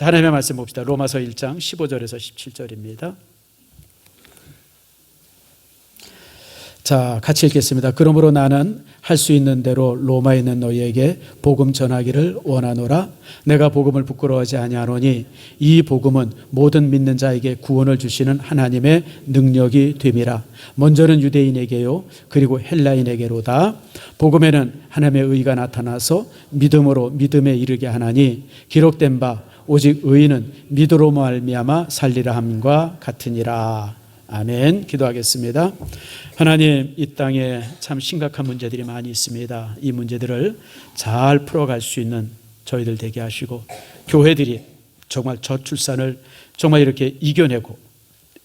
하나님의 말씀 봅시다. 로마서 1장 15절에서 17절입니다. 자, 같이 읽겠습니다. 그러므로 나는 할 수 있는 대로 로마에 있는 너희에게 복음 전하기를 원하노라. 내가 복음을 부끄러워하지 아니하노니 이 복음은 모든 믿는 자에게 구원을 주시는 하나님의 능력이 됨이라. 먼저는 유대인에게요 그리고 헬라인에게로다. 복음에는 하나님의 의가 나타나서 믿음으로 믿음에 이르게 하나니 기록된 바 오직 의인은 믿음으로 말미암아 살리라 함과 같으니라. 아멘. 기도하겠습니다. 하나님, 이 땅에 참 심각한 문제들이 많이 있습니다. 이 문제들을 잘 풀어갈 수 있는 저희들 되게 하시고, 교회들이 정말 저출산을 정말 이렇게 이겨내고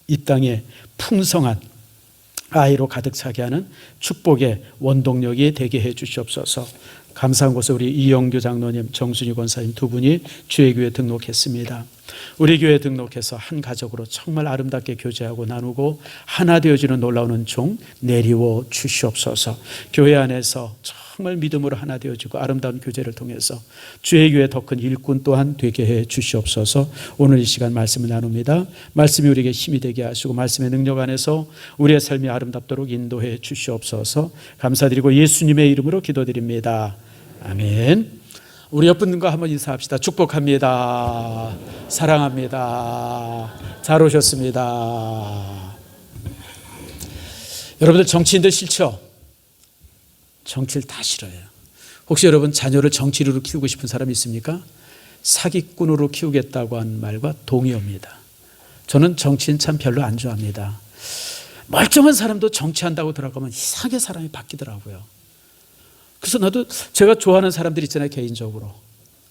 이 땅에 풍성한 아이로 가득 차게 하는 축복의 원동력이 되게 해 주시옵소서. 감사한 곳에 우리 이영규 장로님, 정순희 권사님 두 분이 주의 교회에 등록했습니다. 우리 교회에 등록해서 한 가족으로 정말 아름답게 교제하고 나누고 하나 되어지는 놀라운 은총 내리워 주시옵소서. 교회 안에서 정말 믿음으로 하나 되어지고 아름다운 교제를 통해서 주의 교회 더 큰 일꾼 또한 되게 해 주시옵소서. 오늘 이 시간 말씀을 나눕니다. 말씀이 우리에게 힘이 되게 하시고 말씀의 능력 안에서 우리의 삶이 아름답도록 인도해 주시옵소서. 감사드리고 예수님의 이름으로 기도드립니다. 아멘. 우리 옆분과 한번 인사합시다. 축복합니다. 사랑합니다. 잘 오셨습니다. 여러분들 정치인들 싫죠? 정치를 다 싫어요. 혹시 여러분 자녀를 정치인으로 키우고 싶은 사람이 있습니까? 사기꾼으로 키우겠다고 한 말과 동의합니다. 저는 정치인 참 별로 안 좋아합니다. 멀쩡한 사람도 정치한다고 들어가면 이상하게 사람이 바뀌더라고요. 그래서 나도 제가 좋아하는 사람들 있잖아요, 개인적으로.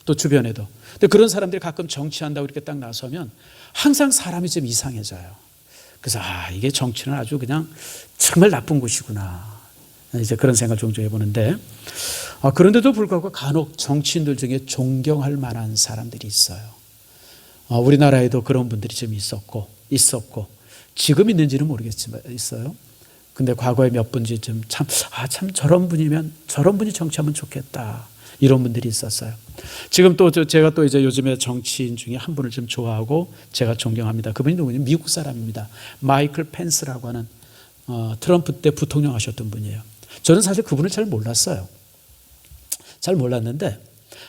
또 주변에도. 근데 그런 사람들이 가끔 정치한다고 이렇게 딱 나서면 항상 사람이 좀 이상해져요. 그래서 이게 정치는 아주 그냥 정말 나쁜 곳이구나. 이제 그런 생각을 종종 해보는데, 그런데도 불구하고 간혹 정치인들 중에 존경할 만한 사람들이 있어요. 우리나라에도 그런 분들이 좀 있었고 지금 있는지는 모르겠지만 있어요. 근데 과거에 몇 분이 좀 참 저런 분이 정치하면 좋겠다. 이런 분들이 있었어요. 지금 또 제가 또 이제 요즘에 정치인 중에 한 분을 좀 좋아하고 제가 존경합니다. 그분이 누구냐? 미국 사람입니다. 마이클 펜스라고 하는 트럼프 때 부통령 하셨던 분이에요. 저는 사실 그분을 잘 몰랐어요. 잘 몰랐는데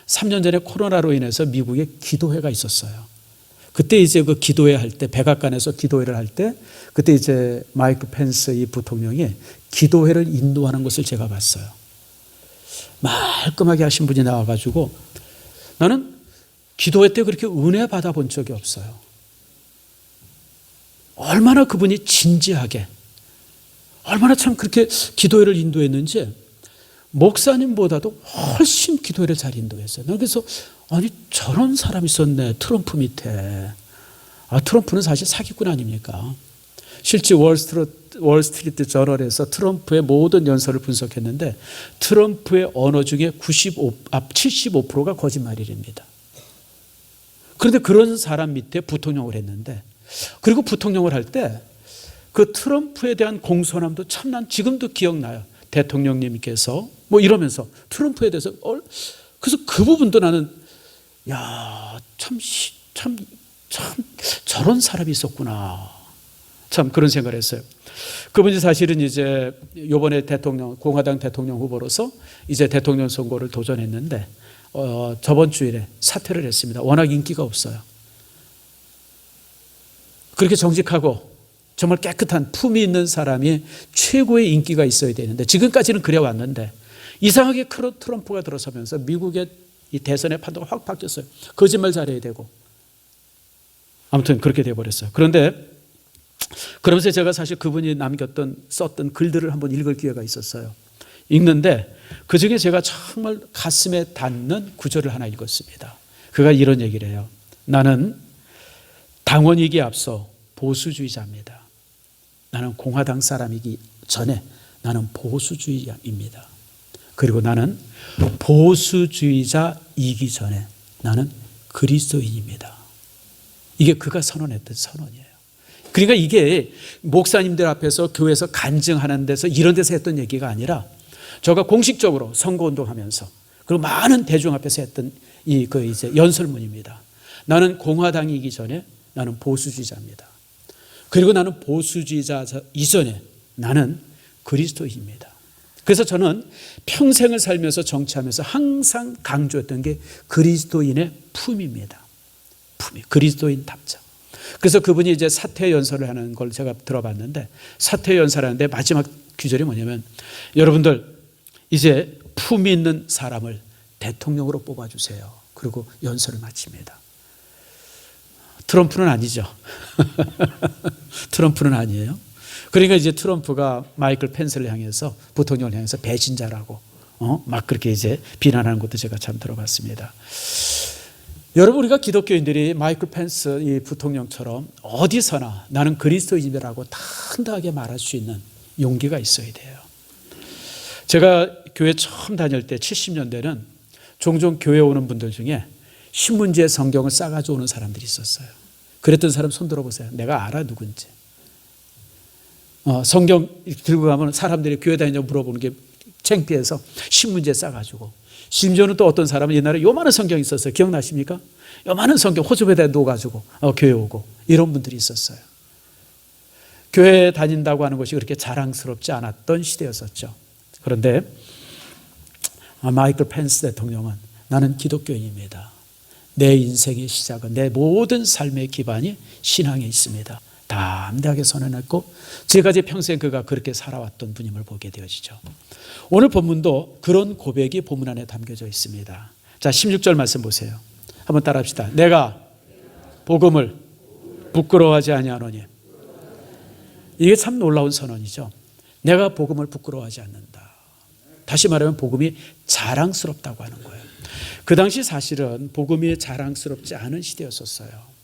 3년 전에 코로나로 인해서 미국에 기도회가 있었어요. 그때 이제 그 기도회 할 때, 백악관에서 기도회를 할 때, 그때 이제 마이클 펜스 이 부통령이 기도회를 인도하는 것을 제가 봤어요. 말끔하게 하신 분이 나와가지고 나는 기도회 때 그렇게 은혜 받아본 적이 없어요. 얼마나 그분이 진지하게, 얼마나 참 그렇게 기도회를 인도했는지 목사님보다도 훨씬 기도회를 잘 인도했어요. 그래서 아니 저런 사람이 있었네, 트럼프 밑에. 트럼프는 사실 사기꾼 아닙니까? 실제 월스트리트 저널에서 트럼프의 모든 연설을 분석했는데 트럼프의 언어 중에 75%가 거짓말이랍니다. 그런데 그런 사람 밑에 부통령을 했는데, 그리고 부통령을 할 때 그 트럼프에 대한 공손함도 참 난 지금도 기억나요. 대통령님께서 뭐 이러면서 트럼프에 대해서 그래서 그 부분도 나는 참 저런 사람이 있었구나. 참 그런 생각을 했어요. 그분이 사실은 이제 이번에 공화당 대통령 후보로서 이제 대통령 선거를 도전했는데 저번 주일에 사퇴를 했습니다. 워낙 인기가 없어요. 그렇게 정직하고 정말 깨끗한 품이 있는 사람이 최고의 인기가 있어야 되는데 지금까지는 그래 왔는데 이상하게 트럼프가 들어서면서 미국의 이 대선의 판도가 확 바뀌었어요. 거짓말 잘해야 되고. 아무튼 그렇게 되어버렸어요. 그런데 그러면서 제가 사실 그분이 썼던 글들을 한번 읽을 기회가 있었어요. 읽는데 그중에 제가 정말 가슴에 닿는 구절을 하나 읽었습니다. 그가 이런 얘기를 해요. 나는 당원이기에 앞서 보수주의자입니다. 나는 공화당 사람이기 전에 나는 보수주의자입니다. 그리고 나는 보수주의자이기 전에 나는 그리스도인입니다. 이게 그가 선언했던 선언이에요. 그러니까 이게 목사님들 앞에서 교회에서 간증하는 데서 이런 데서 했던 얘기가 아니라 저가 공식적으로 선거운동하면서 그리고 많은 대중 앞에서 했던 이제 연설문입니다. 나는 공화당이기 전에 나는 보수주의자입니다. 그리고 나는 보수주의자 이전에 나는 그리스도인입니다. 그래서 저는 평생을 살면서 정치하면서 항상 강조했던 게 그리스도인의 품입니다. 품이 그리스도인 답자. 그래서 그분이 이제 사퇴연설을 하는 걸 제가 들어봤는데, 사퇴연설을 하는데 마지막 귀절이 뭐냐면, 여러분들 이제 품이 있는 사람을 대통령으로 뽑아주세요. 그리고 연설을 마칩니다. 트럼프는 아니죠. 트럼프는 아니에요. 그러니까 이제 트럼프가 마이클 펜스를 향해서, 부통령을 향해서 배신자라고 막 그렇게 이제 비난하는 것도 제가 참 들어봤습니다. 여러분, 우리가 기독교인들이 마이클 펜스 이 부통령처럼 어디서나 나는 그리스도인이라고 당당하게 말할 수 있는 용기가 있어야 돼요. 제가 교회 처음 다닐 때 70년대는 종종 교회 오는 분들 중에 신문지에 성경을 싸가지고 오는 사람들이 있었어요. 그랬던 사람 손 들어보세요. 내가 알아 누군지. 성경 들고 가면 사람들이 교회 다니냐고 물어보는 게 창피해서 신문지에 싸가지고, 심지어는 또 어떤 사람은 옛날에 요만한 성경이 있었어요. 기억나십니까? 요만한 성경 호접에다 놓아가지고 교회 오고, 이런 분들이 있었어요. 교회 다닌다고 하는 것이 그렇게 자랑스럽지 않았던 시대였었죠. 그런데 마이클 펜스 대통령은 나는 기독교인입니다. 내 인생의 시작은, 내 모든 삶의 기반이 신앙에 있습니다. 담대하게 선언했고, 지금까지 평생 그가 그렇게 살아왔던 분임을 보게 되어지죠. 오늘 본문도 그런 고백이 본문 안에 담겨져 있습니다. 자, 16절 말씀 보세요. 한번 따라합시다. 내가 복음을 부끄러워하지 아니하노니. 이게 참 놀라운 선언이죠. 내가 복음을 부끄러워하지 않는다. 다시 말하면 복음이 자랑스럽다고 하는 거예요. 그 당시 사실은 복음이 자랑스럽지 않은 시대였었어요.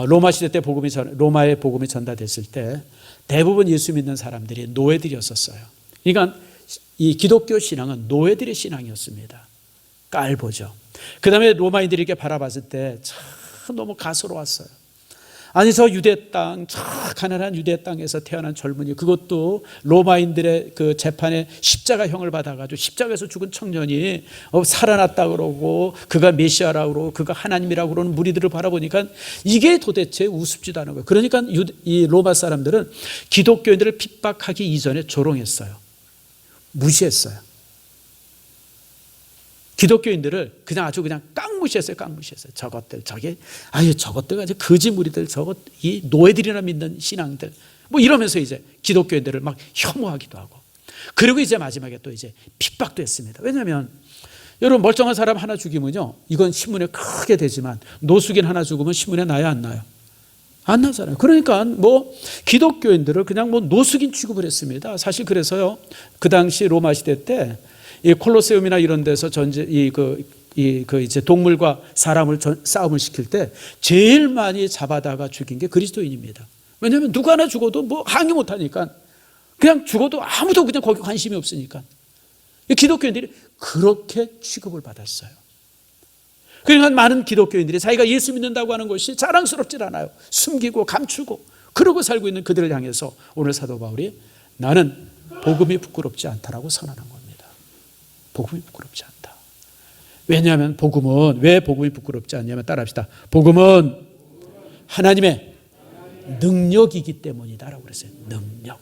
로마 시대 때 로마의 복음이 전달됐을 때 대부분 예수 믿는 사람들이 노예들이었었어요. 그러니까 이 기독교 신앙은 노예들의 신앙이었습니다. 깔보죠. 그 다음에 로마인들이 이렇게 바라봤을 때 참 너무 가소로웠어요. 아니, 저 유대 땅, 저 가난한 유대 땅에서 태어난 젊은이, 그것도 로마인들의 그 재판에 십자가형을 받아가지고 십자가에서 죽은 청년이 살아났다 그러고, 그가 메시아라고 그러고, 그가 하나님이라고 그러는 무리들을 바라보니까 이게 도대체 우습지도 않은 거예요. 그러니까 이 로마 사람들은 기독교인들을 핍박하기 이전에 조롱했어요. 무시했어요. 기독교인들을 그냥 아주 그냥 깡무시했어요. 깡무시했어요. 저것들, 저것들 아주 거지 무리들, 이 노예들이나 믿는 신앙들, 뭐 이러면서 이제 기독교인들을 막 혐오하기도 하고, 그리고 이제 마지막에 또 이제 핍박도 했습니다. 왜냐하면 여러분, 멀쩡한 사람 하나 죽이면요, 이건 신문에 크게 되지만 노숙인 하나 죽으면 신문에 나야 안 나요? 안 나잖아요. 그러니까 뭐 기독교인들을 그냥 뭐 노숙인 취급을 했습니다. 사실 그래서요, 그 당시 로마 시대 때 이 콜로세움이나 이런 데서 이제 동물과 사람을 싸움을 시킬 때 제일 많이 잡아다가 죽인 게 그리스도인입니다. 왜냐하면 누구 하나 죽어도 뭐 항의 못 하니까, 그냥 죽어도 아무도 그냥 거기 관심이 없으니까. 기독교인들이 그렇게 취급을 받았어요. 그러니까 많은 기독교인들이 자기가 예수 믿는다고 하는 것이 자랑스럽지 않아요. 숨기고 감추고 그러고 살고 있는 그들을 향해서 오늘 사도 바울이 나는 복음이 부끄럽지 않다라고 선언한 겁니다. 복음이 부끄럽지 않다. 왜냐하면 왜 복음이 부끄럽지 않냐면, 따라합시다. 복음은 하나님의 능력이기 때문이다라고 그랬어요. 능력.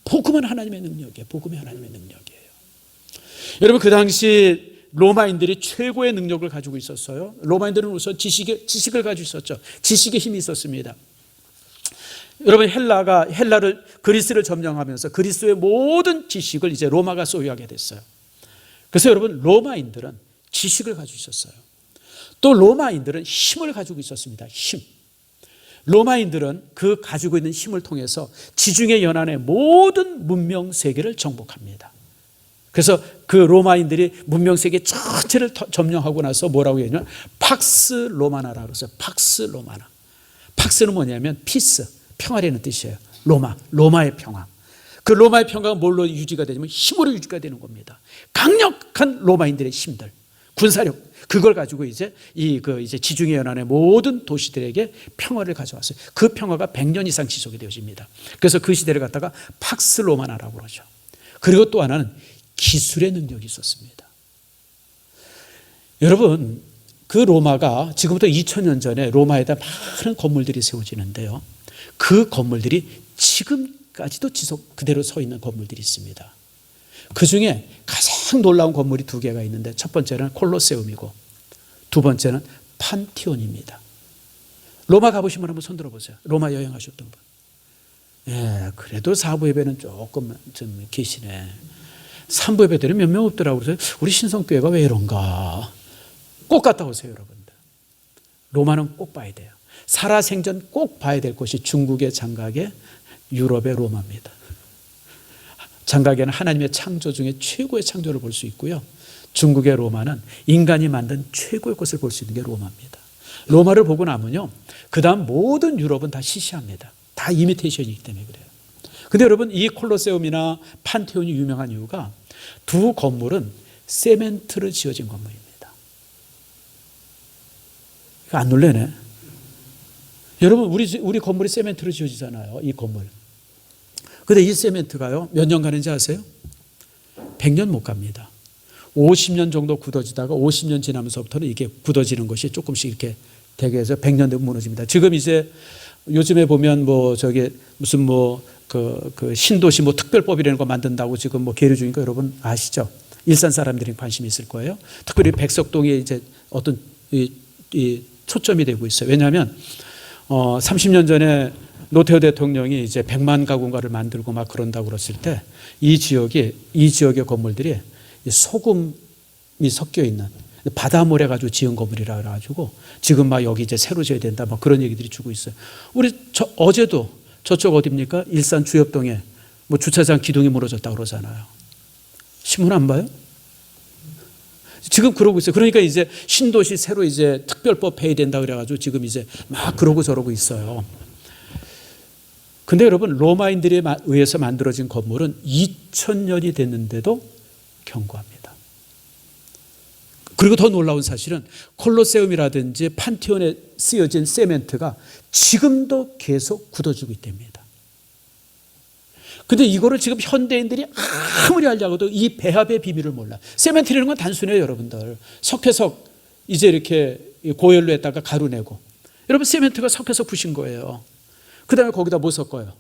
복음은 하나님의 능력이에요. 복음이 하나님의 능력이에요. 여러분, 그 당시 로마인들이 최고의 능력을 가지고 있었어요. 로마인들은 우선 지식을 가지고 있었죠. 지식의 힘이 있었습니다. 여러분, 헬라를 그리스를 점령하면서 그리스의 모든 지식을 이제 로마가 소유하게 됐어요. 그래서 여러분, 로마인들은 지식을 가지고 있었어요. 또 로마인들은 힘을 가지고 있었습니다. 힘. 로마인들은 그 가지고 있는 힘을 통해서 지중해 연안의 모든 문명 세계를 정복합니다. 그래서 그 로마인들이 문명 세계 전체를 점령하고 나서 뭐라고 했냐면 팍스 로마나라고 그랬어요. 팍스 로마나. 팍스는 뭐냐면 피스, 평화라는 뜻이에요. 로마의 평화. 그 로마의 평화가 뭘로 유지가 되냐면 힘으로 유지가 되는 겁니다. 강력한 로마인들의 힘들, 군사력, 그걸 가지고 이제 이제 지중해 연안의 모든 도시들에게 평화를 가져왔어요. 그 평화가 100년 이상 지속이 되어집니다. 그래서 그 시대를 갖다가 팍스 로마나라고 그러죠. 그리고 또 하나는 기술의 능력이 있었습니다. 여러분, 그 로마가 지금부터 2000년 전에 로마에다 많은 건물들이 세워지는데요. 그 건물들이 지금까지도 그대로 서 있는 건물들이 있습니다. 그 중에 가장 놀라운 건물이 두 개가 있는데 첫 번째는 콜로세움이고 두 번째는 판티온입니다. 로마 가보신 분 한번 손 들어보세요. 로마 여행하셨던 분. 예, 그래도 사부 예배는 조금 좀 계시네. 3부 예배 때는 몇 명 없더라고요. 그래서 우리 신성교회가 왜 이런가. 꼭 갔다 오세요, 여러분들. 로마는 꼭 봐야 돼요. 살아생전 꼭 봐야 될 곳이 중국의 장각의 유럽의 로마입니다. 장각에는 하나님의 창조 중에 최고의 창조를 볼 수 있고요. 중국의 로마는 인간이 만든 최고의 것을 볼 수 있는 게 로마입니다. 로마를 보고 나면요, 그 다음 모든 유럽은 다 시시합니다. 다 이미테이션이기 때문에 그래요. 근데 여러분, 이 콜로세움이나 판테온이 유명한 이유가 두 건물은 세멘트로 지어진 건물입니다. 이거 안 놀래네. 여러분, 우리 건물이 세멘트로 지어지잖아요. 이 건물. 근데 이 세멘트가요, 몇 년 가는지 아세요? 100년 못 갑니다. 50년 정도 굳어지다가 50년 지나면서부터는 이게 굳어지는 것이 조금씩 이렇게 되게 해서 100년 되면 무너집니다. 지금 이제 요즘에 보면 무슨 그 신도시 특별법이라는 거 만든다고 지금 계류 중인 거 여러분 아시죠? 일산 사람들이 관심이 있을 거예요. 특별히 백석동에 이제 어떤 이 초점이 되고 있어요. 왜냐하면 30년 전에 노태우 대통령이 이제 100만 가구인가를 만들고 막 그런다고 그랬을 때 이 지역의 건물들이 소금이 섞여 있는 바다모래 가지고 지은 건물이라 그래가지고 지금 막 여기 이제 새로 지어야 된다 막 그런 얘기들이 주고 있어요. 어제도 저쪽 어디입니까? 일산 주엽동에 주차장 기둥이 무너졌다고 그러잖아요. 신문 안 봐요? 지금 그러고 있어요. 그러니까 이제 신도시 새로 이제 특별법 해야 된다 그래가지고 지금 이제 막 그러고 저러고 있어요. 근데 여러분, 로마인들에 의해서 만들어진 건물은 2000년이 됐는데도 견고합니다. 그리고 더 놀라운 사실은 콜로세움이라든지 판테온에 쓰여진 세멘트가 지금도 계속 굳어지고 있답니다. 근데 이거를 지금 현대인들이 아무리 하려고도 이 배합의 비밀을 몰라. 세멘트라는 건 단순해요, 여러분들. 석회석 이제 이렇게 고열로 했다가 가루 내고. 여러분, 세멘트가 석회석 부신 거예요. 그 다음에 거기다 뭐 섞어요?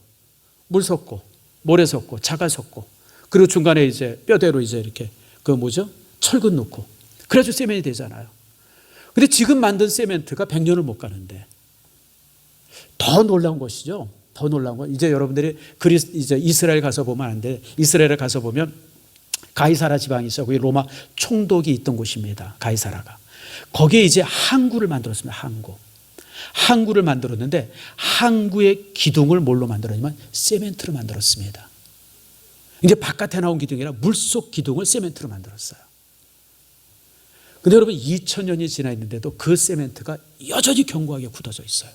물 섞고, 모래 섞고, 자갈 섞고, 그리고 중간에 이제 뼈대로 이제 이렇게 철근 넣고. 그래가지고 세멘이 되잖아요. 근데 지금 만든 세멘트가 100년을 못 가는데 더 놀라운 것이죠. 더 놀라운 건 이제 여러분들이 이제 이스라엘 가서 보면 안 돼. 이스라엘에 가서 보면 가이사라 지방이 있어. 거기 로마 총독이 있던 곳입니다. 가이사라가. 거기에 이제 항구를 만들었습니다. 항구를 만들었는데 항구의 기둥을 뭘로 만들었냐면 세멘트로 만들었습니다. 이제 바깥에 나온 기둥이 아니라 물속 기둥을 세멘트로 만들었어요. 근데 여러분, 2000년이 지나 있는데도 그 세멘트가 여전히 견고하게 굳어져 있어요.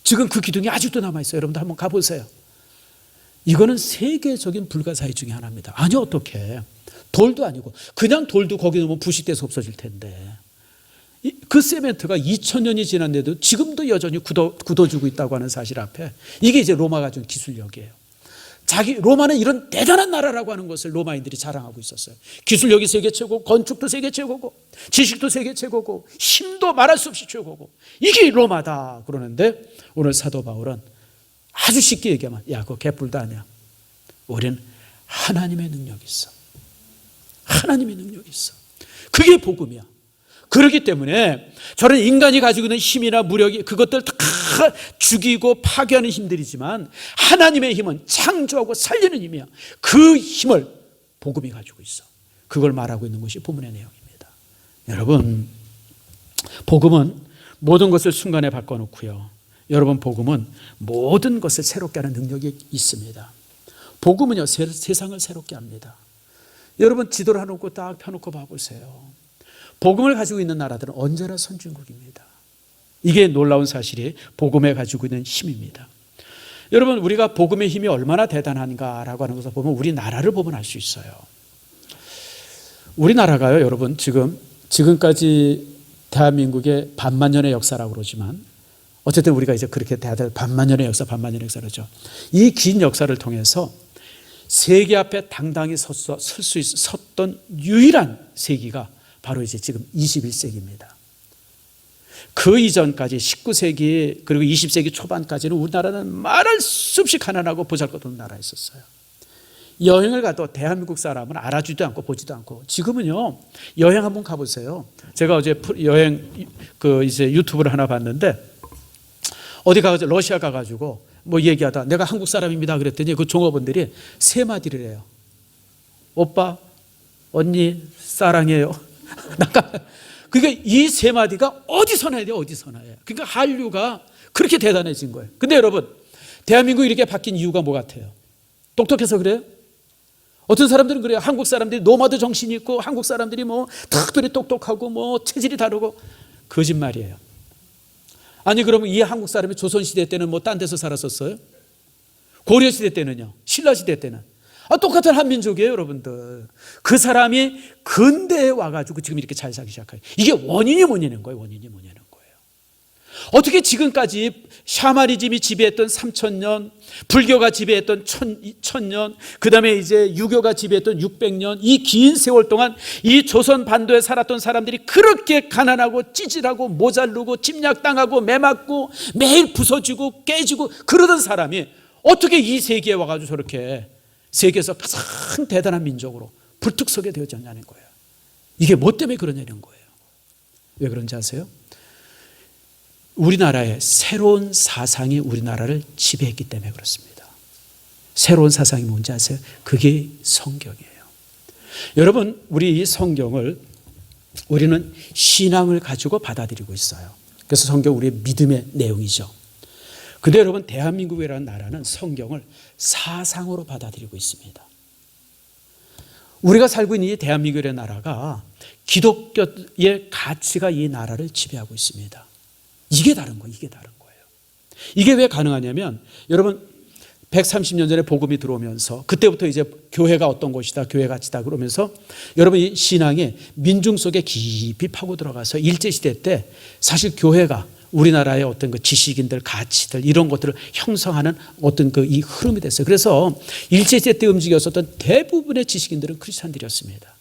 지금 그 기둥이 아직도 남아있어요. 여러분들 한번 가보세요. 이거는 세계적인 불가사의 중에 하나입니다. 아니, 어떻게? 돌도 아니고 그냥 돌도 거기 넣으면 부식돼서 없어질 텐데 그 세멘트가 2000년이 지났는데도 지금도 여전히 굳어주고 있다고 하는 사실 앞에 이게 이제 로마가 준 기술력이에요. 로마는 이런 대단한 나라라고 하는 것을 로마인들이 자랑하고 있었어요. 기술력이 세계 최고, 건축도 세계 최고고, 지식도 세계 최고고, 힘도 말할 수 없이 최고고, 이게 로마다 그러는데 오늘 사도 바울은 아주 쉽게 얘기하면 그거 개뿔도 아니야. 우리는 하나님의 능력이 있어. 하나님의 능력이 있어. 그게 복음이야. 그렇기 때문에 저는 인간이 가지고 있는 힘이나 무력이 그것들 다 죽이고 파괴하는 힘들이지만 하나님의 힘은 창조하고 살리는 힘이야. 그 힘을 복음이 가지고 있어. 그걸 말하고 있는 것이 본문의 내용입니다. 여러분, 복음은 모든 것을 순간에 바꿔놓고요. 여러분, 복음은 모든 것을 새롭게 하는 능력이 있습니다. 복음은요, 세상을 새롭게 합니다. 여러분, 지도를 해놓고 딱 펴놓고 봐보세요. 복음을 가지고 있는 나라들은 언제나 선진국입니다. 이게 놀라운 사실이 복음에 가지고 있는 힘입니다. 여러분, 우리가 복음의 힘이 얼마나 대단한가라고 하는 것을 보면 우리나라를 보면 알 수 있어요. 우리나라가요, 여러분, 지금까지 대한민국의 반만년의 역사라고 그러지만 어쨌든 우리가 이제 그렇게 다들 반만년의 역사 그러죠. 이 긴 역사를 통해서 세계 앞에 당당히 섰던 유일한 세기가 바로 이제 지금 21세기입니다. 그 이전까지 19세기 그리고 20세기 초반까지는 우리나라는 말할 수 없이 가난하고 보잘것없는 나라였었어요. 여행을 가도 대한민국 사람은 알아주지도 않고 보지도 않고, 지금은요 여행 한번 가보세요. 제가 어제 여행 이제 유튜브를 하나 봤는데, 어디 가서 러시아 가가지고 뭐 얘기하다 내가 한국 사람입니다 그랬더니 그 종업원들이 세 마디를 해요. 오빠, 언니, 사랑해요. 그러니까 이 세 마디가 어디서나 해야 돼요. 어디서나 해요. 그러니까 한류가 그렇게 대단해진 거예요. 근데 여러분, 대한민국이 이렇게 바뀐 이유가 뭐 같아요? 똑똑해서 그래요? 어떤 사람들은 그래요. 한국 사람들이 노마드 정신이 있고 한국 사람들이 뭐 특별히 똑똑하고 뭐 체질이 다르고. 거짓말이에요. 아니 그러면 이 한국 사람이 조선시대 때는 뭐 딴 데서 살았었어요? 고려시대 때는요? 신라시대 때는? 똑같은 한민족이에요 여러분들. 그 사람이 근대에 와가지고 지금 이렇게 잘 살기 시작해요. 이게 원인이 뭐냐는 거예요. 원인이 뭐냐는 거예요. 어떻게 지금까지 샤머니즘이 지배했던 3000년, 불교가 지배했던 1000년, 그 다음에 이제 유교가 지배했던 600년, 이 긴 세월 동안 이 조선 반도에 살았던 사람들이 그렇게 가난하고 찌질하고 모자르고 침략당하고 매맞고 매일 부서지고 깨지고 그러던 사람이 어떻게 이 세계에 와가지고 저렇게 세계에서 가장 대단한 민족으로 불뚝서게 되어졌냐는 거예요. 이게 뭐 때문에 그러냐는 거예요. 왜 그런지 아세요? 우리나라의 새로운 사상이 우리나라를 지배했기 때문에 그렇습니다. 새로운 사상이 뭔지 아세요? 그게 성경이에요. 여러분, 우리 이 성경을 우리는 신앙을 가지고 받아들이고 있어요. 그래서 성경 우리의 믿음의 내용이죠. 근데 여러분, 대한민국이라는 나라는 성경을 사상으로 받아들이고 있습니다. 우리가 살고 있는 이 대한민국이라는 나라가 기독교의 가치가 이 나라를 지배하고 있습니다. 이게 다른 거예요. 이게 다른 거예요. 이게 왜 가능하냐면, 여러분 130년 전에 복음이 들어오면서 그때부터 이제 교회가 어떤 것이다, 교회 가치다 그러면서 여러분 이 신앙이 민중 속에 깊이 파고 들어가서 일제시대 때 사실 교회가 우리나라의 어떤 그 지식인들, 가치들 이런 것들을 형성하는 어떤 그 이 흐름이 됐어요. 그래서 일제시대 때 움직였었던 대부분의 지식인들은 크리스찬들이었습니다.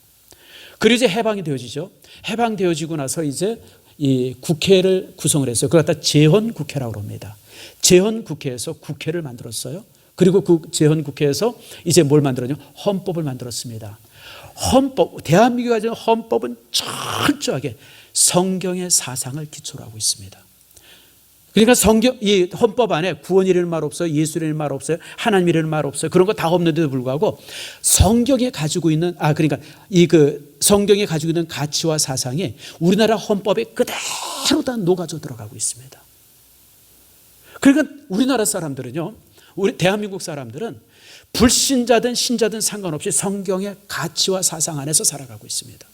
그리고 이제 해방이 되어지죠. 해방되어지고 나서 이제 이 국회를 구성을 했어요. 그걸 갖다 재헌국회라고 합니다. 재헌국회에서 국회를 만들었어요. 그리고 그 재헌국회에서 이제 뭘 만들었냐? 헌법을 만들었습니다. 헌법, 대한민국이 가진 헌법은 철저하게 성경의 사상을 기초로 하고 있습니다. 그러니까 성경, 이 헌법 안에 구원이라는 말 없어요. 예수라는 말 없어요. 하나님이라는 말 없어요. 그런 거 다 없는데도 불구하고 성경에 가지고 있는, 그러니까 성경에 가지고 있는 가치와 사상이 우리나라 헌법에 그대로 다 녹아져 들어가고 있습니다. 그러니까 우리나라 사람들은요, 우리 대한민국 사람들은 불신자든 신자든 상관없이 성경의 가치와 사상 안에서 살아가고 있습니다.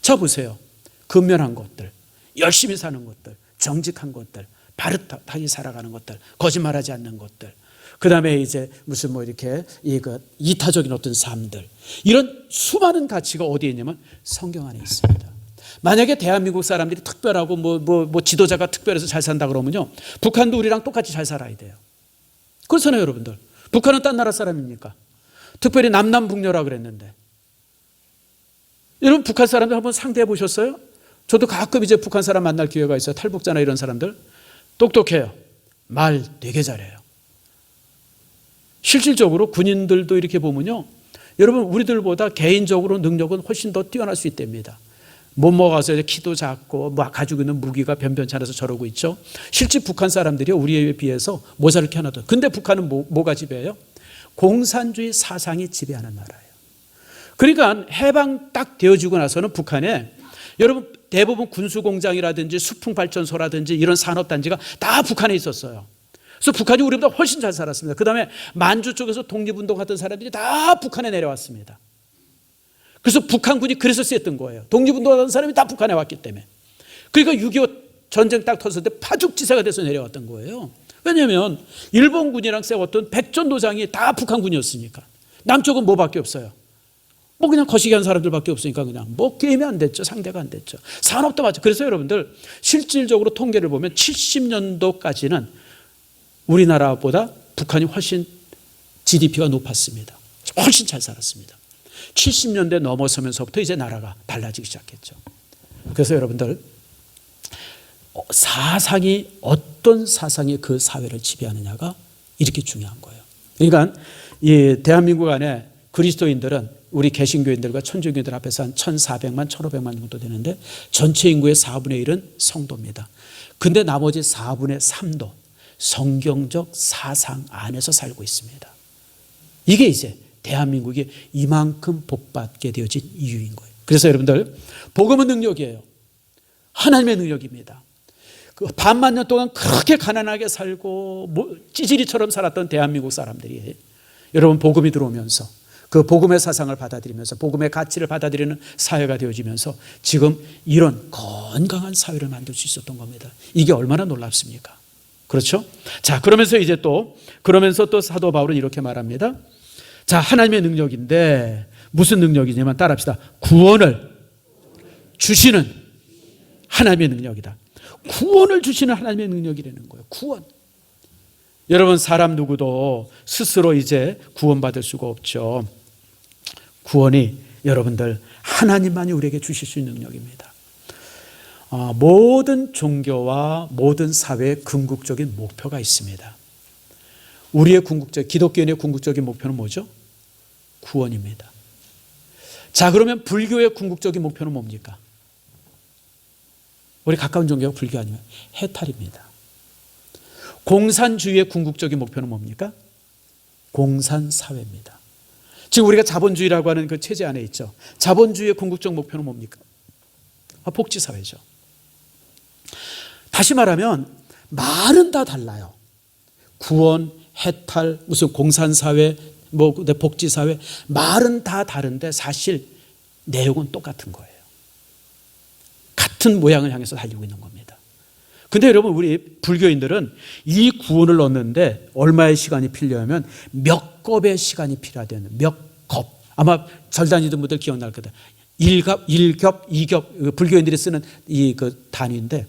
자 보세요. 근면한 것들, 열심히 사는 것들, 정직한 것들, 바르게 살아가는 것들, 거짓말하지 않는 것들, 그 다음에 이제 무슨 뭐 이렇게 이타적인 어떤 삶들, 이런 수많은 가치가 어디에 있냐면 성경 안에 있습니다. 만약에 대한민국 사람들이 특별하고 뭐 지도자가 특별해서 잘 산다 그러면요, 북한도 우리랑 똑같이 잘 살아야 돼요. 그렇잖아요, 여러분들. 북한은 딴 나라 사람입니까? 특별히 남남북녀라 그랬는데, 여러분 북한 사람들 한번 상대해 보셨어요? 저도 가끔 이제 북한 사람 만날 기회가 있어요. 탈북자나 이런 사람들 똑똑해요. 말 되게 잘해요. 실질적으로 군인들도 이렇게 보면요, 여러분 우리들보다 개인적으로 능력은 훨씬 더 뛰어날 수 있답니다. 못 먹어서 키도 작고 가지고 있는 무기가 변변치 않아서 저러고 있죠. 실제 북한 사람들이 우리에 비해서 모자를 게 하나도. 근데 북한은 뭐가 지배해요? 공산주의 사상이 지배하는 나라예요. 그러니까 해방 딱 되어지고 나서는 북한에 여러분 대부분 군수공장이라든지 수풍발전소라든지 이런 산업단지가 다 북한에 있었어요. 그래서 북한이 우리보다 훨씬 잘 살았습니다. 그 다음에 만주 쪽에서 독립운동하던 사람들이 다 북한에 내려왔습니다. 그래서 북한군이 그래서 셌던 거예요. 독립운동하던 사람이 다 북한에 왔기 때문에. 그러니까 6.25 전쟁 딱 터졌을 때 파죽지세가 돼서 내려왔던 거예요. 왜냐하면 일본군이랑 싸웠던 백전도장이 다 북한군이었으니까. 남쪽은 뭐밖에 없어요? 뭐 그냥 거시기 한 사람들밖에 없으니까 그냥 뭐 게임이 안 됐죠. 상대가 안 됐죠. 산업도 맞죠. 그래서 여러분들 실질적으로 통계를 보면 70년도까지는 우리나라보다 북한이 훨씬 GDP가 높았습니다. 훨씬 잘 살았습니다. 70년대 넘어서면서부터 이제 나라가 달라지기 시작했죠. 그래서 여러분들 사상이 어떤 사상이 그 사회를 지배하느냐가 이렇게 중요한 거예요. 그러니까 이 대한민국 안에 그리스도인들은 우리 개신교인들과 천주교인들 앞에서 한 1,400만, 1,500만 정도 되는데 전체 인구의 4분의 1은 성도입니다. 근데 나머지 4분의 3도 성경적 사상 안에서 살고 있습니다. 이게 이제 대한민국이 이만큼 복받게 되어진 이유인 거예요. 그래서 여러분들, 복음은 능력이에요. 하나님의 능력입니다. 그 반만 년 동안 그렇게 가난하게 살고 찌질이처럼 살았던 대한민국 사람들이 여러분 복음이 들어오면서 그 복음의 사상을 받아들이면서 복음의 가치를 받아들이는 사회가 되어지면서 지금 이런 건강한 사회를 만들 수 있었던 겁니다. 이게 얼마나 놀랍습니까? 그렇죠? 자, 그러면서 또 사도 바울은 이렇게 말합니다. 자, 하나님의 능력인데 무슨 능력이냐면 따라합시다. 구원을 주시는 하나님의 능력이다. 구원을 주시는 하나님의 능력이라는 거예요. 구원. 여러분, 사람 누구도 스스로 이제 구원받을 수가 없죠. 구원이 여러분들 하나님만이 우리에게 주실 수 있는 능력입니다. 모든 종교와 모든 사회의 궁극적인 목표가 있습니다. 우리의 기독교인의 궁극적인 목표는 뭐죠? 구원입니다. 자, 그러면 불교의 궁극적인 목표는 뭡니까? 우리 가까운 종교가 불교 아니면 해탈입니다. 공산주의의 궁극적인 목표는 뭡니까? 공산사회입니다. 지금 우리가 자본주의라고 하는 그 체제 안에 있죠. 자본주의의 궁극적 목표는 뭡니까? 복지사회죠. 다시 말하면 말은 다 달라요. 구원, 해탈, 무슨 공산사회, 복지사회, 말은 다 다른데 사실 내용은 똑같은 거예요. 같은 모양을 향해서 달리고 있는 겁니다. 근데 여러분, 우리 불교인들은 이 구원을 얻는데 얼마의 시간이 필요하면 몇 겁의 시간이 필요하대요. 몇 겁. 아마 절 다니던 분들 기억날 거다. 1갑, 1겹, 2겹, 불교인들이 쓰는 이 그 단위인데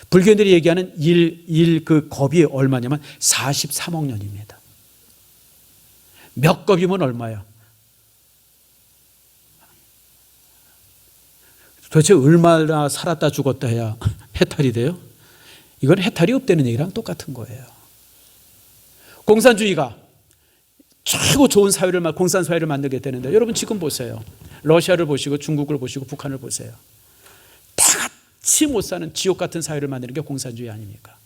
불교인들이 얘기하는 1 그 겁이 얼마냐면 43억 년입니다. 몇 겁이면 얼마야? 도대체 얼마나 살았다 죽었다 해야 해탈이 돼요? 이건 해탈이 없다는 얘기랑 똑같은 거예요. 공산주의가 최고 좋은 공산사회를 만들게 되는데 여러분 지금 보세요. 러시아를 보시고 중국을 보시고 북한을 보세요. 다 같이 못 사는 지옥 같은 사회를 만드는 게 공산주의 아닙니까?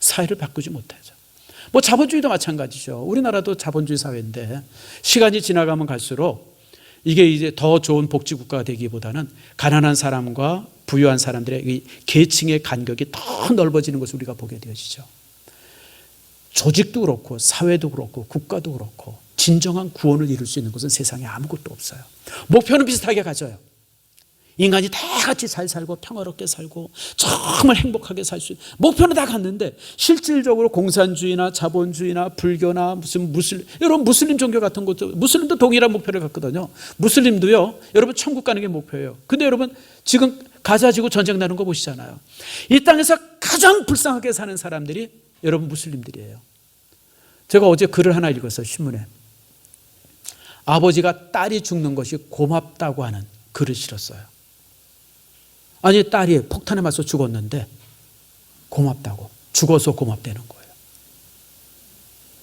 사회를 바꾸지 못하죠. 자본주의도 마찬가지죠. 우리나라도 자본주의 사회인데 시간이 지나가면 갈수록 이게 이제 더 좋은 복지국가가 되기보다는 가난한 사람과 부유한 사람들의 이 계층의 간격이 더 넓어지는 것을 우리가 보게 되어지죠. 조직도 그렇고 사회도 그렇고 국가도 그렇고 진정한 구원을 이룰 수 있는 것은 세상에 아무것도 없어요. 목표는 비슷하게 가져요. 인간이 다 같이 잘 살고 평화롭게 살고 정말 행복하게 살 수 있는 목표는 다 갔는데 실질적으로 공산주의나 자본주의나 불교나 여러분 무슬림 종교 같은 것도 무슬림도 동일한 목표를 갖거든요. 무슬림도요, 여러분 천국 가는 게 목표예요. 근데 여러분 지금 가자 지구 전쟁 나는 거 보시잖아요. 이 땅에서 가장 불쌍하게 사는 사람들이 여러분 무슬림들이에요. 제가 어제 글을 하나 읽었어요. 신문에. 아버지가 딸이 죽는 것이 고맙다고 하는 글을 실었어요. 아니, 딸이 폭탄에 맞서 죽었는데 고맙다고, 죽어서 고맙다는 거예요.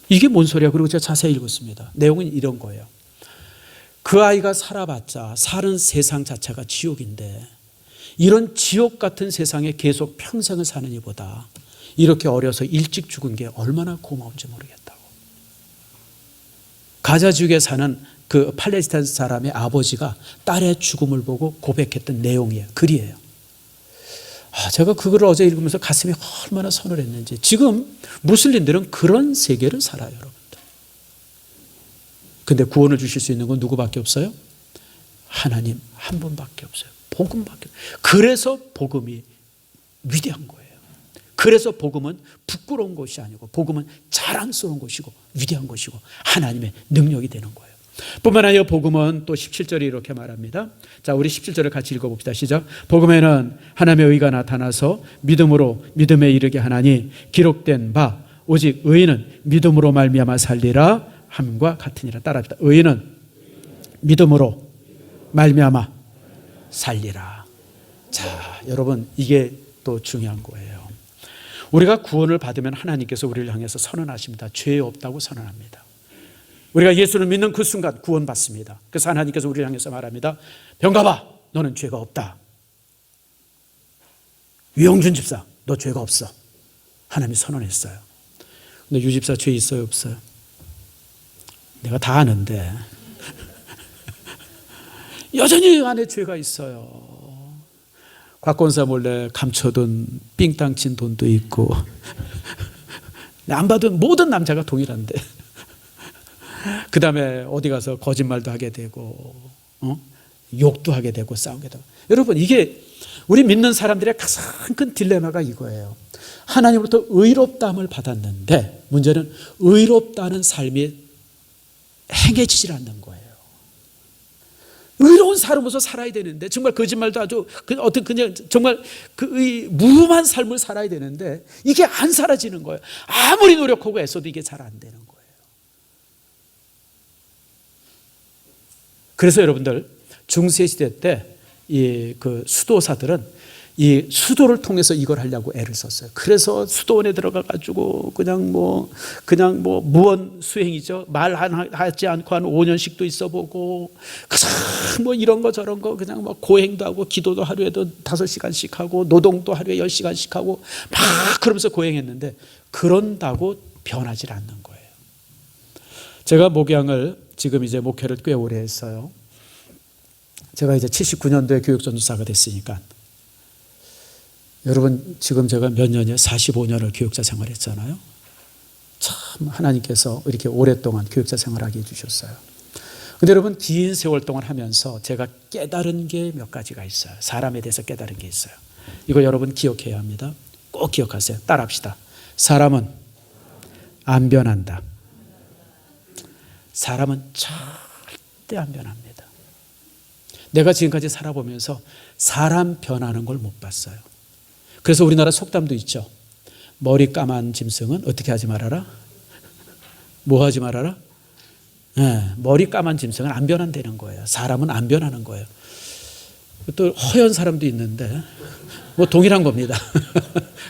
이게 뭔 소리야? 그리고 제가 자세히 읽었습니다. 내용은 이런 거예요. 그 아이가 살아봤자 사는 세상 자체가 지옥인데 이런 지옥 같은 세상에 계속 평생을 사는 이보다 이렇게 어려서 일찍 죽은 게 얼마나 고마운지 모르겠다고. 가자 지역에 사는 그 팔레스타인 사람의 아버지가 딸의 죽음을 보고 고백했던 내용이에요. 글이에요. 제가 그걸 어제 읽으면서 가슴이 얼마나 서늘했는지. 지금 무슬림들은 그런 세계를 살아요, 여러분들. 근데 구원을 주실 수 있는 건 누구밖에 없어요? 하나님 한 분밖에 없어요. 복음밖에 없어요. 그래서 복음이 위대한 거예요. 그래서 복음은 부끄러운 것이 아니고 복음은 자랑스러운 것이고 위대한 것이고 하나님의 능력이 되는 거예요. 뿐만 아니라 복음은 또 17절에 이렇게 말합니다. 자, 우리 17절을 같이 읽어봅시다. 시작. 복음에는 하나님의 의가 나타나서 믿음으로 믿음에 이르게 하나니 기록된 바 오직 의인은 믿음으로 말미암아 살리라 함과 같으니라. 따라합시다. 의인은 믿음으로 말미암아 살리라. 자, 여러분 이게 또 중요한 거예요. 우리가 구원을 받으면 하나님께서 우리를 향해서 선언하십니다. 죄 없다고 선언합니다. 우리가 예수를 믿는 그 순간 구원받습니다. 그래서 하나님께서 우리를 향해서 말합니다. 병가봐, 너는 죄가 없다. 유영준 집사, 너 죄가 없어. 하나님이 선언했어요. 근데 유 집사 죄 있어요, 없어요? 내가 다 아는데 여전히 안에 죄가 있어요. 곽권사 몰래 감춰둔 삥땅 친 돈도 있고 안 받은 모든 남자가 동일한데 그 다음에 어디 가서 거짓말도 하게 되고 욕도 하게 되고 싸우게 되고. 여러분, 이게 우리 믿는 사람들의 가장 큰 딜레마가 이거예요. 하나님으로부터 의롭다함을 받았는데 문제는 의롭다는 삶이 행해지질 않는 거예요. 의로운 사람으로서 살아야 되는데 정말 거짓말도 아주 어떤 그냥 정말 무음한 삶을 살아야 되는데 이게 안 사라지는 거예요. 아무리 노력하고 애써도 이게 잘 안 되는 거예요. 그래서 여러분들 중세 시대 때 이 그 수도사들은 이 수도를 통해서 이걸 하려고 애를 썼어요. 그래서 수도원에 들어가 가지고 그냥 뭐 무언 수행이죠. 말하지 않고 한 5년씩도 있어보고 그냥 뭐 이런 거 저런 거 그냥 뭐 고행도 하고 기도도 하루에도 5시간씩 하고 노동도 하루에 10시간씩 하고 막 그러면서 고행했는데 그런다고 변하질 않는 거예요. 제가 목양을 지금 이제 목회를 꽤 오래 했어요. 제가 이제 79년도에 교육전도사가 됐으니까 여러분 지금 제가 몇 년이에요? 45년을 교육자 생활했잖아요. 참 하나님께서 이렇게 오랫동안 교육자 생활하게 해주셨어요. 근데 여러분 긴 세월 동안 하면서 제가 깨달은 게 몇 가지가 있어요. 사람에 대해서 깨달은 게 있어요. 이거 여러분 기억해야 합니다. 꼭 기억하세요. 따라합시다. 사람은 안 변한다. 사람은 절대 안 변합니다. 내가 지금까지 살아보면서 사람 변하는 걸 못 봤어요. 그래서 우리나라 속담도 있죠. 머리 까만 짐승은 어떻게 하지 말아라? 뭐 하지 말아라? 네, 머리 까만 짐승은 안 변한다는 거예요. 사람은 안 변하는 거예요. 또 허연 사람도 있는데 뭐 동일한 겁니다.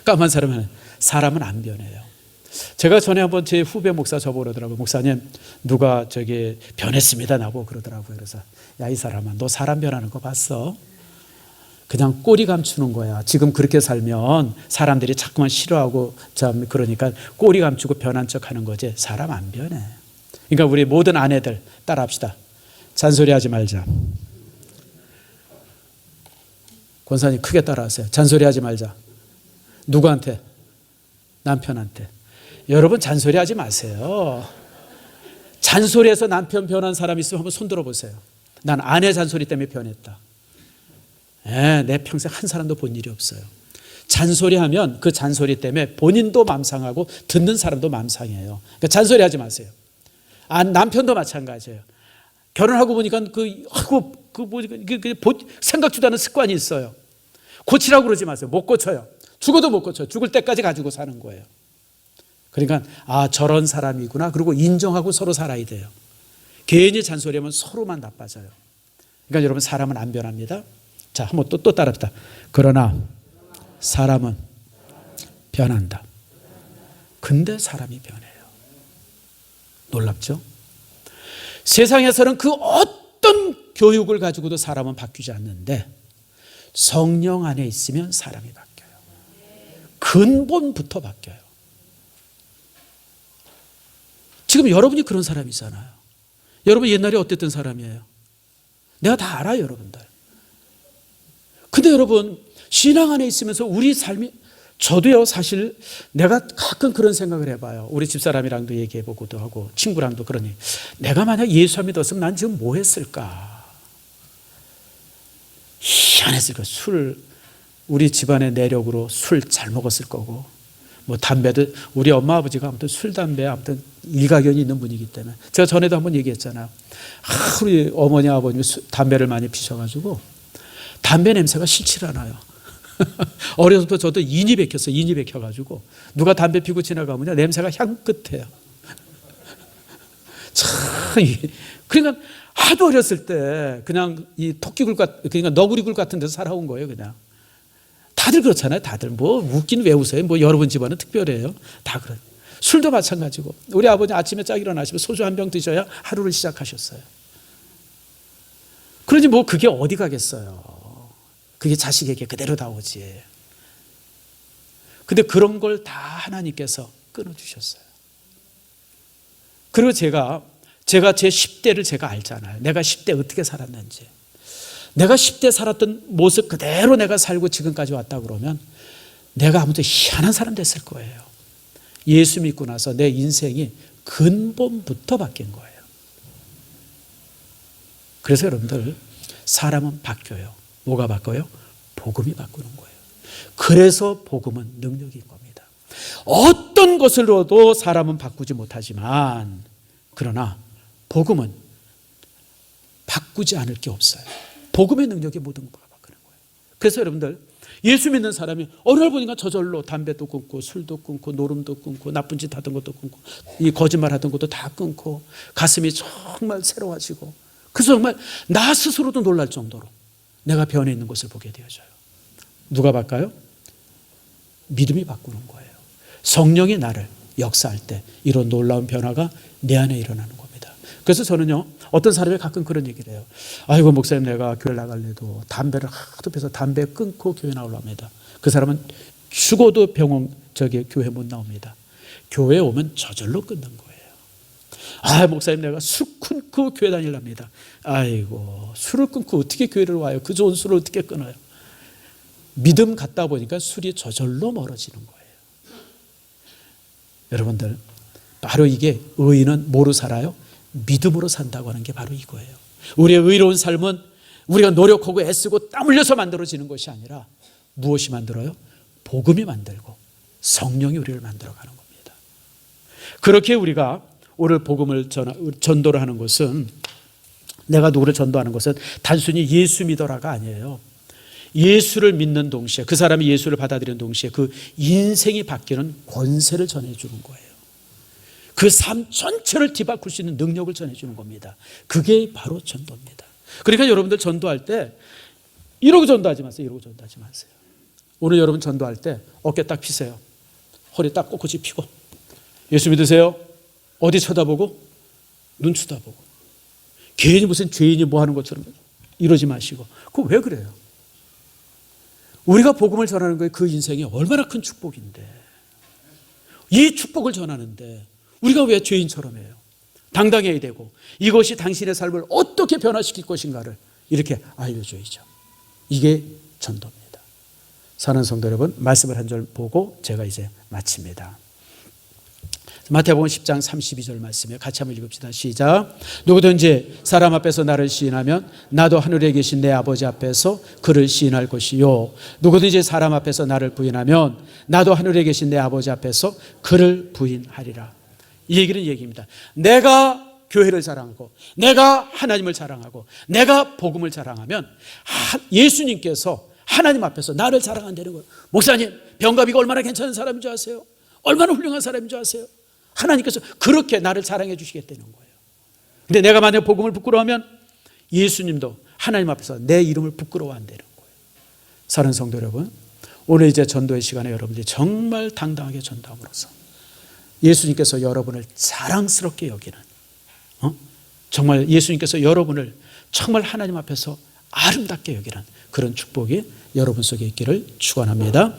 까만 사람은 안 변해요. 제가 전에 한번 제 후배 목사 저보고 그러더라고요. 목사님 누가 저기 변했습니다 나고 그러더라고요. 그래서 야 이 사람아 너 사람 변하는 거 봤어? 그냥 꼬리 감추는 거야. 지금 그렇게 살면 사람들이 자꾸만 싫어하고 참 그러니까 꼬리 감추고 변한 척 하는 거지 사람 안 변해. 그러니까 우리 모든 아내들 따라합시다. 잔소리하지 말자. 권사님 크게 따라하세요. 잔소리하지 말자. 누구한테? 남편한테. 여러분 잔소리하지 마세요. 잔소리해서 남편 변한 사람 있으면 한번 손 들어보세요. 난 아내 잔소리 때문에 변했다. 내 평생 한 사람도 본 일이 없어요. 잔소리하면 그 잔소리 때문에 본인도 맘 상하고 듣는 사람도 맘 상해요. 그러니까 잔소리하지 마세요. 남편도 마찬가지예요. 결혼하고 보니까 생각지도 않은 습관이 있어요. 고치라고 그러지 마세요. 못 고쳐요. 죽어도 못 고쳐요. 죽을 때까지 가지고 사는 거예요. 그러니까 저런 사람이구나. 그리고 인정하고 서로 살아야 돼요. 괜히 잔소리하면 서로만 나빠져요. 그러니까 여러분 사람은 안 변합니다. 자, 한번 또 따라합시다. 그러나 사람은 변한다. 근데 사람이 변해요. 놀랍죠? 세상에서는 그 어떤 교육을 가지고도 사람은 바뀌지 않는데 성령 안에 있으면 사람이 바뀌어요. 근본부터 바뀌어요. 지금 여러분이 그런 사람이잖아요. 여러분 옛날에 어땠던 사람이에요? 내가 다 알아요, 여러분들. 근데 여러분 신앙 안에 있으면서 우리 삶이 저도요 사실 내가 가끔 그런 생각을 해봐요. 우리 집사람이랑도 얘기해보고도 하고 친구랑도 그러니 내가 만약 예수 안 믿었으면 난 지금 뭐 했을까? 희한했을까? 우리 집안의 내력으로 술 잘 먹었을 거고 뭐 담배도 우리 엄마 아버지가 아무튼 술 담배 아무튼 일가견이 있는 분이기 때문에 제가 전에도 한번 얘기했잖아요. 우리 어머니 아버님이 담배를 많이 피셔가지고 담배 냄새가 싫지 않아요. 어려서부터 저도 인이 bek혔어요. 인이 bek혀가지고 누가 담배 피고 지나가면 냄새가 향긋해요. 참 그러니까 하도 어렸을 때 그냥 이 토끼굴 그러니까 너구리굴 같은 데서 살아온 거예요. 그냥 다들 그렇잖아요. 다들 뭐 웃긴 왜 웃어요? 뭐 여러분 집안은 특별해요. 다 그래요. 술도 마찬가지고 우리 아버지 아침에 짝 일어나시면 소주 한 병 드셔야 하루를 시작하셨어요. 그러지 뭐 그게 어디 가겠어요. 그게 자식에게 그대로 다 오지. 근데 그런 걸 다 하나님께서 끊어주셨어요. 그리고 제가 제 10대를 제가 알잖아요. 내가 10대 어떻게 살았는지. 내가 10대 살았던 모습 그대로 내가 살고 지금까지 왔다 그러면 내가 아무튼 희한한 사람 됐을 거예요. 예수 믿고 나서 내 인생이 근본부터 바뀐 거예요. 그래서 여러분들 사람은 바뀌어요. 뭐가 바뀌어요? 복음이 바꾸는 거예요. 그래서 복음은 능력인 겁니다. 어떤 것으로도 사람은 바꾸지 못하지만 그러나 복음은 바꾸지 않을 게 없어요. 복음의 능력이 모든 것을 바꾸는 거예요. 그래서 여러분들 예수 믿는 사람이 어느 날 보니까 저절로 담배도 끊고 술도 끊고 노름도 끊고 나쁜 짓 하던 것도 끊고 이 거짓말 하던 것도 다 끊고 가슴이 정말 새로워지고 그래서 정말 나 스스로도 놀랄 정도로 내가 변해 있는 것을 보게 되어져요. 누가 바꿔요? 믿음이 바꾸는 거예요. 성령이 나를 역사할 때 이런 놀라운 변화가 내 안에 일어나는 겁니다. 그래서 저는요 어떤 사람이 가끔 그런 얘기를 해요. 아이고 목사님 내가 교회 나갈래도 담배를 하도 피워서 담배 끊고 교회 나오랍니다. 그 사람은 죽어도 교회 못 나옵니다. 교회에 오면 저절로 끊는 거예요. 아 목사님 내가 술 끊고 교회 다니랍니다. 아이고 술을 끊고 어떻게 교회를 와요? 그 좋은 술을 어떻게 끊어요? 믿음 갖다 보니까 술이 저절로 멀어지는 거예요. 여러분들 바로 이게 의인은 뭐로 살아요? 믿음으로 산다고 하는 게 바로 이거예요. 우리의 의로운 삶은 우리가 노력하고 애쓰고 땀 흘려서 만들어지는 것이 아니라 무엇이 만들어요? 복음이 만들고 성령이 우리를 만들어가는 겁니다. 그렇게 우리가 오늘 복음을 전도를 하는 것은 내가 누구를 전도하는 것은 단순히 예수 믿어라가 아니에요. 예수를 믿는 동시에 그 사람이 예수를 받아들이는 동시에 그 인생이 바뀌는 권세를 전해주는 거예요. 그 삶 전체를 뒤바꿀 수 있는 능력을 전해주는 겁니다. 그게 바로 전도입니다. 그러니까 여러분들 전도할 때 이러고 전도하지 마세요. 이러고 전도하지 마세요. 오늘 여러분 전도할 때 어깨 딱 피세요. 허리 딱 꼿꼿이 피고 예수 믿으세요? 어디 쳐다보고? 눈 쳐다보고. 괜히 무슨 죄인이 뭐 하는 것처럼 이러지 마시고. 그거 왜 그래요? 우리가 복음을 전하는 거에 그 인생이 얼마나 큰 축복인데 이 축복을 전하는데 우리가 왜 죄인처럼 해요? 당당해야 되고 이것이 당신의 삶을 어떻게 변화시킬 것인가를 이렇게 알려줘야죠. 이게 전도입니다. 사랑하는 성도 여러분 말씀을 한 절 보고 제가 이제 마칩니다. 마태복음 10장 32절 말씀이에요. 같이 한번 읽읍시다. 시작. 누구든지 사람 앞에서 나를 시인하면 나도 하늘에 계신 내 아버지 앞에서 그를 시인할 것이요. 누구든지 사람 앞에서 나를 부인하면 나도 하늘에 계신 내 아버지 앞에서 그를 부인하리라. 이 얘기는 얘기입니다. 내가 교회를 자랑하고 내가 하나님을 자랑하고 내가 복음을 자랑하면 예수님께서 하나님 앞에서 나를 자랑한다는 거예요. 목사님 병가비가 얼마나 괜찮은 사람인 줄 아세요? 얼마나 훌륭한 사람인 줄 아세요? 하나님께서 그렇게 나를 사랑해 주시겠다는 거예요. 근데 내가 만약 복음을 부끄러워하면 예수님도 하나님 앞에서 내 이름을 부끄러워한다는 거예요. 사랑하는 성도 여러분 오늘 이제 전도의 시간에 여러분들이 정말 당당하게 전도함으로써 예수님께서 여러분을 자랑스럽게 여기는 정말 예수님께서 여러분을 정말 하나님 앞에서 아름답게 여기는 그런 축복이 여러분 속에 있기를 축원합니다.